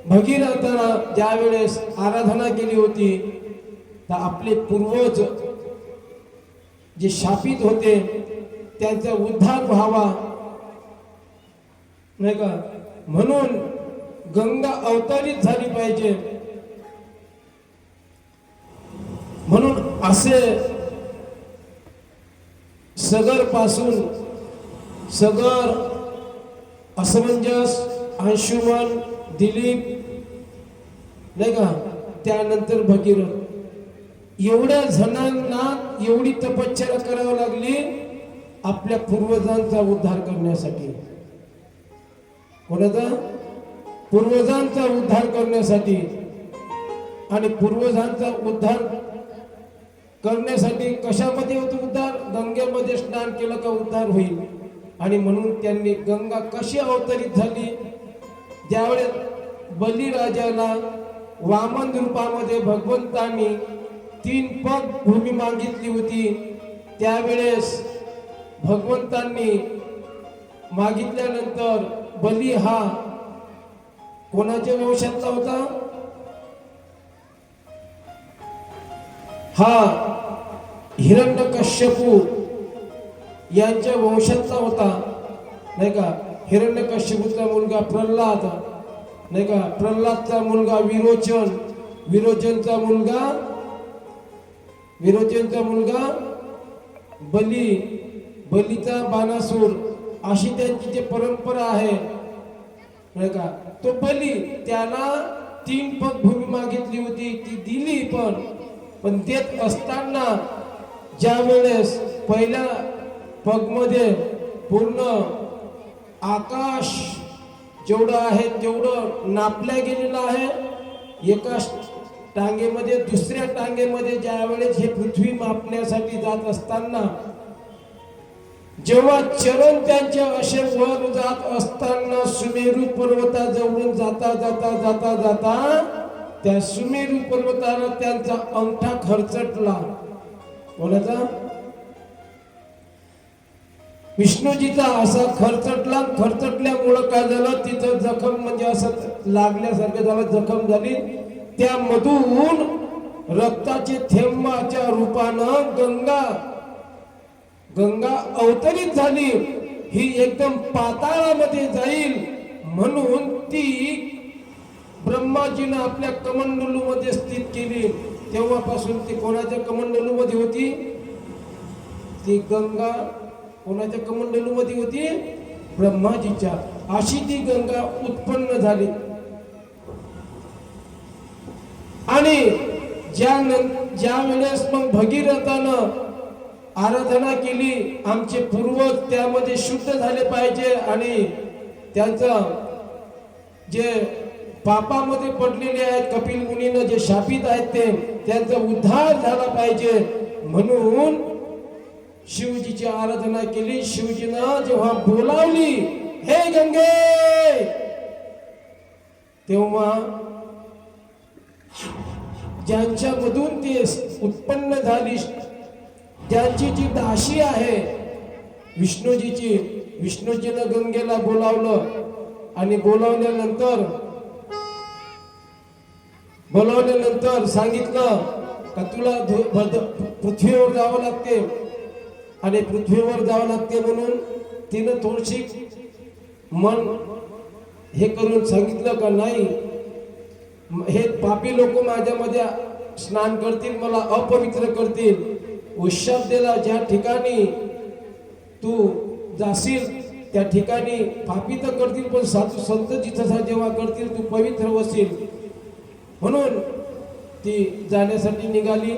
भगीरथाला ज्या वेळेस आराधना केली होती तर आपले पूर्वज जे शापित होते त्यांचा उद्धार व्हावा नाही का, म्हणून गंगा अवतरित झाली पाहिजे. म्हणून असे सगर पासून सगर, असमंजस, अंशुमन, दिलीप नाही का, त्यानंतर भगीरथ, एवढ्या जणांना एवढी तपश्चर्या करावी लागली आपल्या पूर्वजांचा उद्धार करण्यासाठी. कोणाचा? पूर्वजांचा उद्धार करण्यासाठी. आणि पूर्वजांचा उद्धार करण्यासाठी कशामध्ये होतो उद्धार? गंगेमध्ये स्नान केलं का उद्धार होईल. आणि म्हणून त्यांनी गंगा कशी अवतरित झाली? ज्यावेळेस बलिराजाला वामन रूपामध्ये भगवंतांनी 3 पग भूमी मागितली होती, त्यावेळेस भगवंतांनी मागितल्यानंतर बली हा कोणाच्या वंशातला होता? हा हिरण्यकश्यपू यांच्या वंशातला होता नाही का. हिरण्यकश्यपूचा मुलगा प्रल्हाद नाही का, प्रल्हादचा मुलगा विरोचन, विरोचनचा मुलगा बली, बलीचा बाणासूर, अशी त्यांची जी परंपरा आहे नाही का. तो बली त्याला 3 पग भूमी मागितली होती, ती दिली. पण देत असताना ज्या वेळेस पहिल्या पगमध्ये पूर्ण आकाश जेवढं आहे तेवढं नापल्या गेलेलं आहे एका टांगेमध्ये. दुसऱ्या टांगेमध्ये ज्या वेळेस हे पृथ्वी मापण्यासाठी जात असताना जेव्हा चरण त्यांचे असे वर जात असताना सुमेरू पर्वताजवळून जाता जाता जाता जाता त्या सुमेरू पर्वताला त्यांचा अंगठा खरचटला. कोणाचा? विष्णूजीचा. असा खरचटल्यामुळं काय झालं, तिथं जखम म्हणजे असं लागल्यासारखं झालं, जखम झाली. त्यामधून रक्ताचे थेंबाच्या रूपानं गंगा अवतरित झाली. ही एकदम पाताळामध्ये जाईल म्हणून ती ब्रह्माजीनं आपल्या कमंडलू मध्ये स्थित केली. तेव्हापासून ती कोणाच्या कमंडलू मध्ये होती? ती गंगा कोणाच्या कमंडलू मध्ये होती? ब्रह्माजीच्या. अशी ती गंगा उत्पन्न झाली. आणि ज्या वेळेस मग भगीरथानं आराधना केली, आमचे पूर्वज त्यामध्ये शुद्ध झाले पाहिजे आणि त्यांचं जे पापामध्ये पडलेले आहेत, कपिल मुनीनं जे शापित आहेत त्यांचा उद्धार झाला पाहिजे म्हणून शिवजीची आराधना केली. शिवजीनं जेव्हा बोलावली हे गंगे, तेव्हा ज्यांच्या मधून ते उत्पन्न झाली, ज्यांची जी दाशी आहे विष्णूजीनं गंगेला बोलावलं. आणि बोलावल्यानंतर सांगितलं का तुला पृथ्वीवर जावं लागते. आणि पृथ्वीवर जावं लागते म्हणून तिनं थोडीशी मन हे करून सांगितलं का नाही, हे पापी लोक माझ्यामध्ये स्नान करतील, मला अपवित्र करतील. उशाब्देला ज्या ठिकाणी तू जाशील त्या ठिकाणी पापी तर करतील, पण साधू संत जिथं जेव्हा करतील तू पवित्र होशील. म्हणून ती जाण्यासाठी निघाली.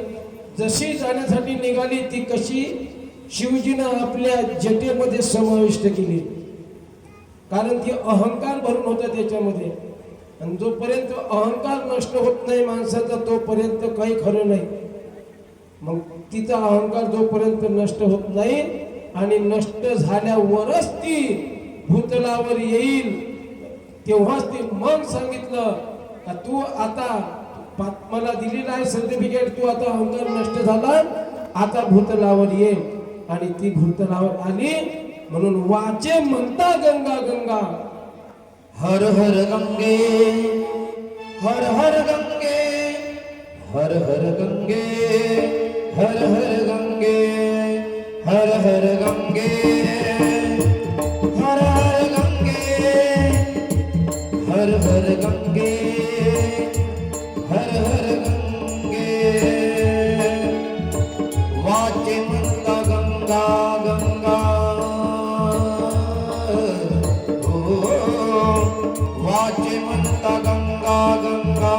जशी जाण्यासाठी निघाली ती कशी शिवजीनं आपल्या जटेमध्ये समाविष्ट केली, कारण ती अहंकार भरून होता त्याच्यामध्ये. आणि जोपर्यंत अहंकार नष्ट होत नाही माणसाचा तोपर्यंत काही खरं नाही. मग तिचा अहंकार जोपर्यंत नष्ट होत नाही आणि नष्ट झाल्यावरच ती भूतलावर येईल, तेव्हाच ती मग सांगितलं का तू आता मला दिलेला आहे सर्टिफिकेट, तू आता अहंकार नष्ट झाला, आता भूतलावर ये. आणि ती भूतलावर आली म्हणून वाचे म्हणता गंगा गंगा हर हर गंगे हर हर गंगे हर हर गंगे हर हर गंगे हर हर गंगे हर हर गंगे हर हर गंगे हर हर गंगे वाचे म्हणता गंगा गंगा वाचे म्हणता गंगा गंगा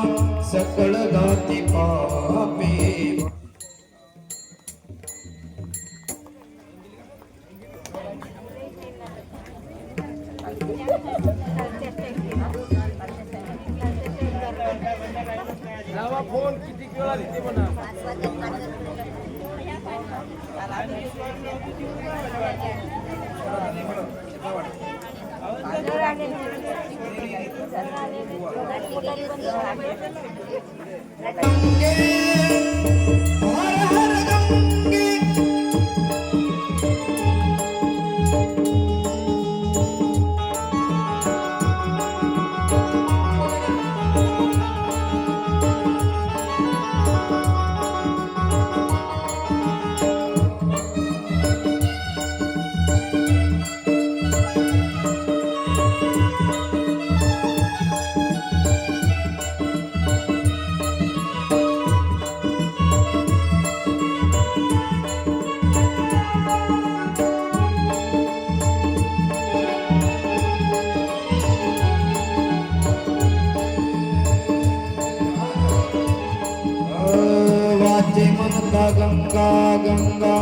सकळ गाती पापे फोन किती वेळा देते म्हणा वाचे म्हणता गंगा गंगा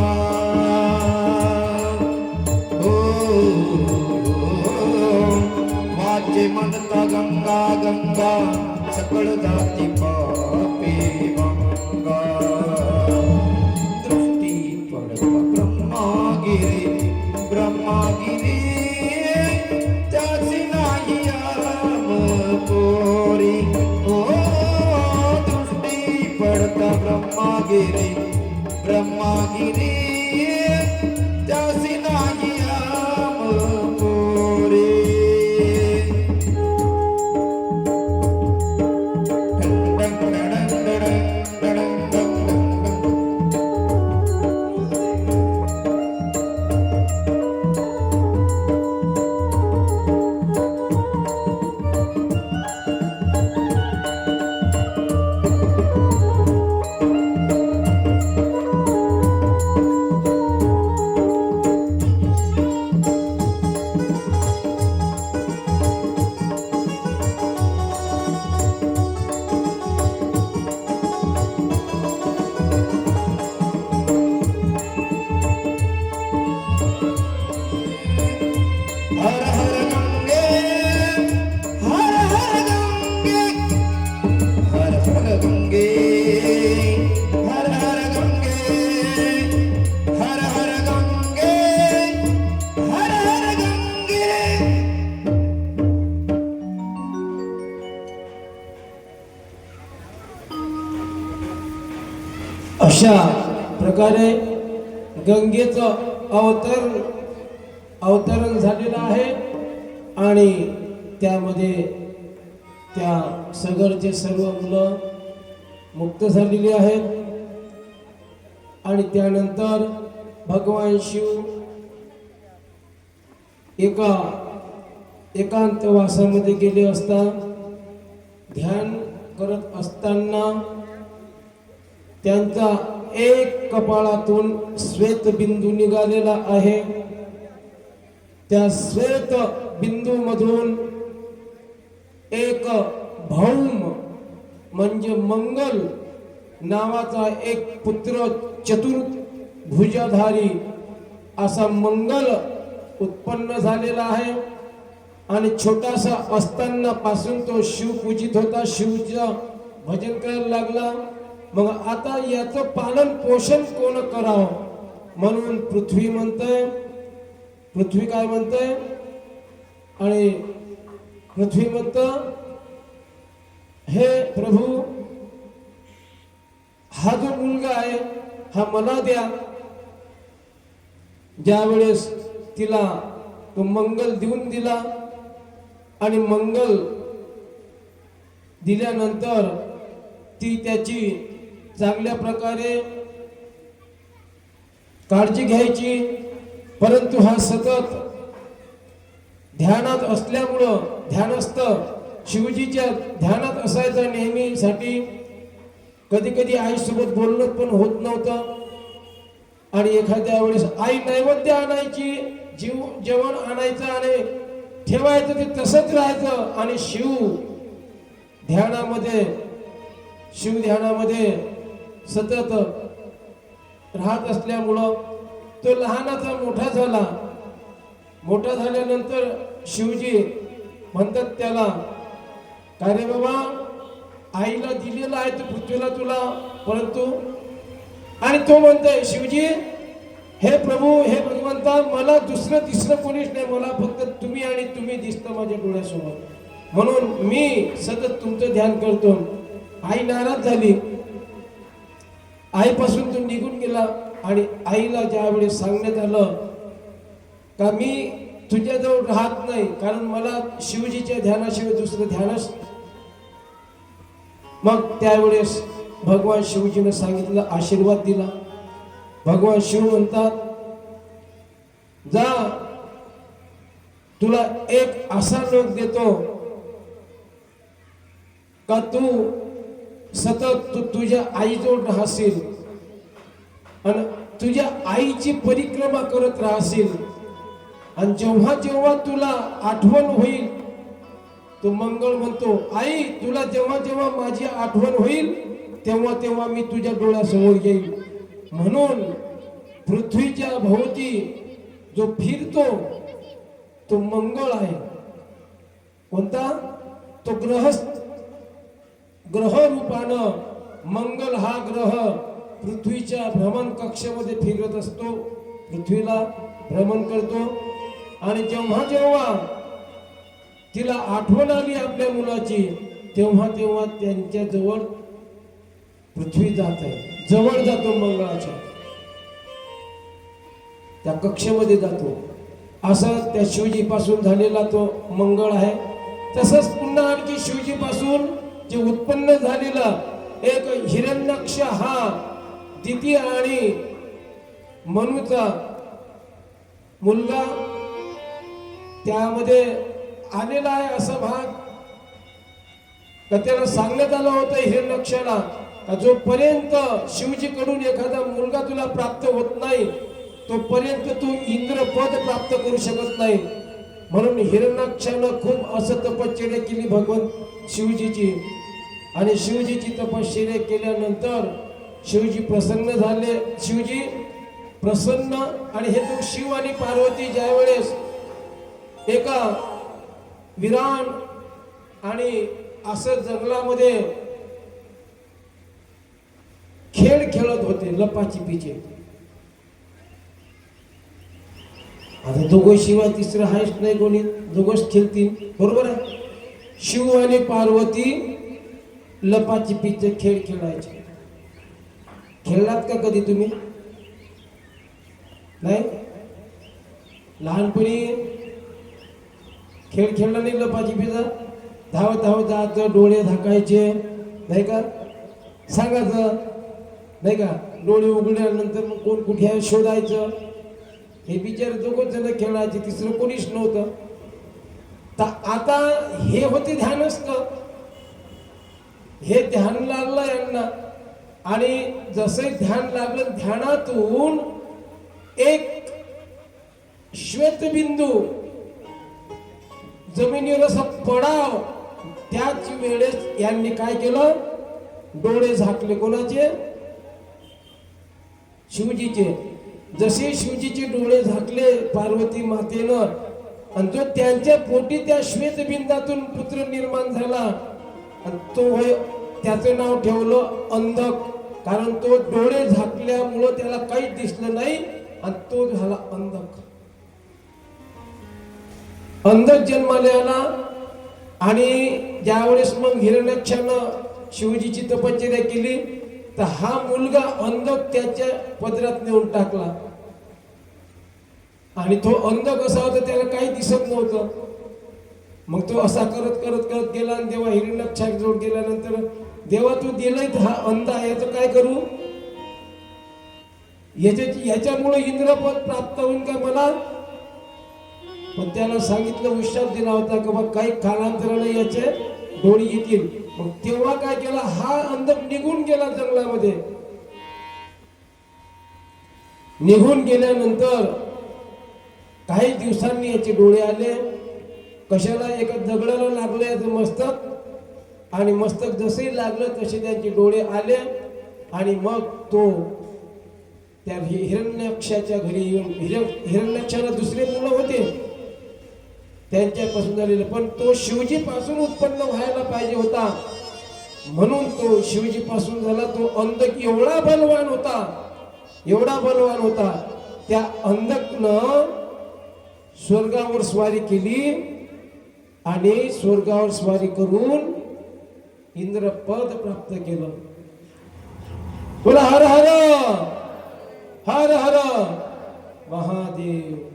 वाचे म्हणता गंगा गंगा सकळ जाती पापे गंगा दृष्टी पडता ब्रह्मागिरी ब्रह्मागिरी त्याची नाही आराम पोरी ओ दृष्टी पडता ब्रह्मागिरी ब्रह्मागिरी त्याची नाही आराम पोरी हर हर गंगे हर हर गंगे हर हर गंगे हर हर गंगे हर हर गंगे हर हर गंगे अशा प्रकारे गंगेचं अवतरण झालेलं आहे आणि त्यामध्ये त्या सगरचे सर्व मुलं मुक्त झालेली आहेत आणि त्यानंतर भगवान शिव एका एकांत वासामध्ये गेले असता ध्यान करत असताना त्यांचा एक कपाळातून श्वेत बिंदू निघालेला आहे. त्या श्वेत बिंदू मधून एक भौम म्हणजे मंगल नावाचा एक पुत्र चतुर्भुजाधारी असा मंगल उत्पन्न झालेला आहे आणि छोटासा असताना पासून तो शिव पूजित होता, शिवचं भजन करायला लागला. मग आता याचं पालन पोषण कोण करावं म्हणून पृथ्वी म्हणतंय, पृथ्वी काय म्हणतंय आणि पृथ्वी म्हणतं हे प्रभू हा जो मुलगा आहे हा मला द्या. ज्यावेळेस तिला तो मंगल देऊन दिला आणि मंगल दिल्यानंतर ती त्याची चांगल्या प्रकारे काळजी घ्यायची. परंतु हा सतत ध्यानात असल्यामुळं ध्यानस्थ शिवजीच्या ध्यानात असायचा नेहमीसाठी. कधी कधी आईसोबत बोलणं पण होत नव्हतं. आणि एखाद्या वेळेस आई नैवेद्य आणायची, जेवण आणायचं आणि ठेवायचं, ते तसंच राहायचं. आणि शिव ध्यानामध्ये सतत राहत असल्यामुळं तो लहानाचा मोठा झाला. मोठा झाल्यानंतर शिवजी म्हणतात त्याला, का रे बाबा, आईला दिलेला आहे तू पृथ्वीला तुला, परंतु आणि तो म्हणतोय, शिवजी हे प्रभू, हे भगवंता, मला दुसरं तिसरं कोणीच नाही, मला फक्त तुम्ही आणि तुम्ही दिसतं माझ्या डोळ्यासमोर, म्हणून मी सतत तुमचं ध्यान करतो. आई नाराज झाली, आईपासून तो निघून गेला. आणि आईला ज्यावेळेस सांगण्यात आलं का मी तुझ्याजवळ राहत नाही, कारण मला शिवजीच्या ध्यानाशिवाय दुसरं ध्यानच, मग त्यावेळेस भगवान शिवजीने सांगितलं, आशीर्वाद दिला. भगवान शिव म्हणतात, जा, तुला एक असा लोक देतो का तू सतत तुझ्या आईजवळ राहशील आणि तुझ्या आईची परिक्रमा करत राहशील. आणि जेव्हा जेव्हा तुला आठवण होईल, तो मंगळ म्हणतो, आई तुला जेव्हा जेव्हा माझी आठवण होईल तेव्हा तेव्हा मी तुझ्या डोळ्यासमोर येईल. म्हणून पृथ्वीच्या भोवती जो फिरतो तो मंगळ आहे. कोणता? तो ग्रह रूपानं मंगल हा ग्रह पृथ्वीच्या भ्रमण कक्षामध्ये फिरत असतो, पृथ्वीला भ्रमण करतो. आणि जेव्हा जेव्हा तिला आठवण आली आपल्या मुलाची, तेव्हा तेव्हा त्यांच्या जवळ पृथ्वी जात आहे, जवळ जातो, मंगळाच्या त्या कक्षेमध्ये जातो. असं त्या शिवजी पासून झालेला तो मंगळ आहे. तसंच पुन्हा आणखी शिवजी पासून जे उत्पन्न झालेला एक हिरण्यक्ष हा दिती आणि मनुचा मुलगा त्यामध्ये आलेला आहे. असा भाग का त्याला सांगण्यात आलं होतं हिरण्यक्षाला, का जोपर्यंत शिवजीकडून एखादा मुलगा तुला प्राप्त होत नाही तोपर्यंत तू इंद्रपद प्राप्त करू शकत नाही. म्हणून हिरण्यक्षानं खूप असं तपश्चर्या केली भगवंत शिवजीची. आणि शिवजीची तपश्चर्या केल्यानंतर शिवजी प्रसन्न झाले. शिवजी प्रसन्न, आणि हे तो शिव आणि पार्वती ज्या वेळेस एका विरान आणि असं जंगलामध्ये खेळ खेळत होते, लपाछपीचे. आता दोघं शिवाय तिसरं आहेच नाही कोणी, दोघंच खेळतील, बरोबर आहे. शिव आणि पार्वती लपाछपीचे खेळ खेळायचे. खेळलात का कधी तुम्ही? नाही? लहानपणी खेळ खेळला नाही लपाछपीचा? धावत धावत जायचं, डोळे झाकायचे, नाही का, सांगायचं, नाही का, डोळे उघडल्यानंतर मग कोण कुठे आहे शोधायचं. हे बिचारे दोघं जण खेळायचे, तिसरं कोणीच नव्हतं. तर आता हे होते ध्यानस्थ, हे ध्यान लागलं यांना. आणि जसे ध्यान लागलं, ध्यानातून एक श्वेतबिंदू जमिनीवर असा पडाव, त्याच वेळेस यांनी काय केलं, डोळे झाकले. कोणाचे? शिवजीचे. जसे शिवजीचे डोळे झाकले पार्वती मातेनं, आणि जो त्यांच्या पोटी त्या श्वेतबिंदातून पुत्र निर्माण झाला, आणि तो त्याचं नाव ठेवलं अंधक, कारण तो डोळे झाकल्यामुळं त्याला काहीच दिसलं नाही आणि तो झाला अंधक. अंधक जन्माला आला. आणि ज्यावेळेस मग हिरण्यक्षानं शिवजीची तपश्चर्या केली, तर हा मुलगा अंधक त्याच्या पदरात नेऊन टाकला. आणि तो अंधक असा होता, त्याला काही दिसत नव्हतं. मग तो असा करत करत करत गेला आणि देवा हिरण्यकश्याजवळ गेल्यानंतर, देवा तू दिलंय हा अंध आहे, याचं काय करू? याच्यामुळे इंद्रपद प्राप्त होईल का मला? पण त्याला सांगितलं, उशाप दिला होता की बा काही कालांतराने याचे डोळे येतील. मग तेव्हा काय केला, हा अंधक निघून गेला जंगलामध्ये. निघून गेल्यानंतर काही दिवसांनी याचे डोळे आले. कशाला? एका दगडाला लागलं याचं मस्तक, आणि मस्तक जसे लागलं तसे त्यांचे डोळे आले. आणि मग तो त्या हिरण्यकश्याच्या घरी येऊन, हिरण्यकश्याला दुसरे मुलं होते त्यांच्यापासून झालेले, पण तो शिवजी पासून उत्पन्न व्हायला पाहिजे होता, म्हणून तो शिवजी पासून झाला. तो अंधक एवढा बलवान होता, एवढा बलवान होता, त्या अंधकनं स्वर्गावर स्वारी केली आणि स्वर्गावर स्वारी करून इंद्रपद प्राप्त केलं. बोला हर हर हर हर महादेव.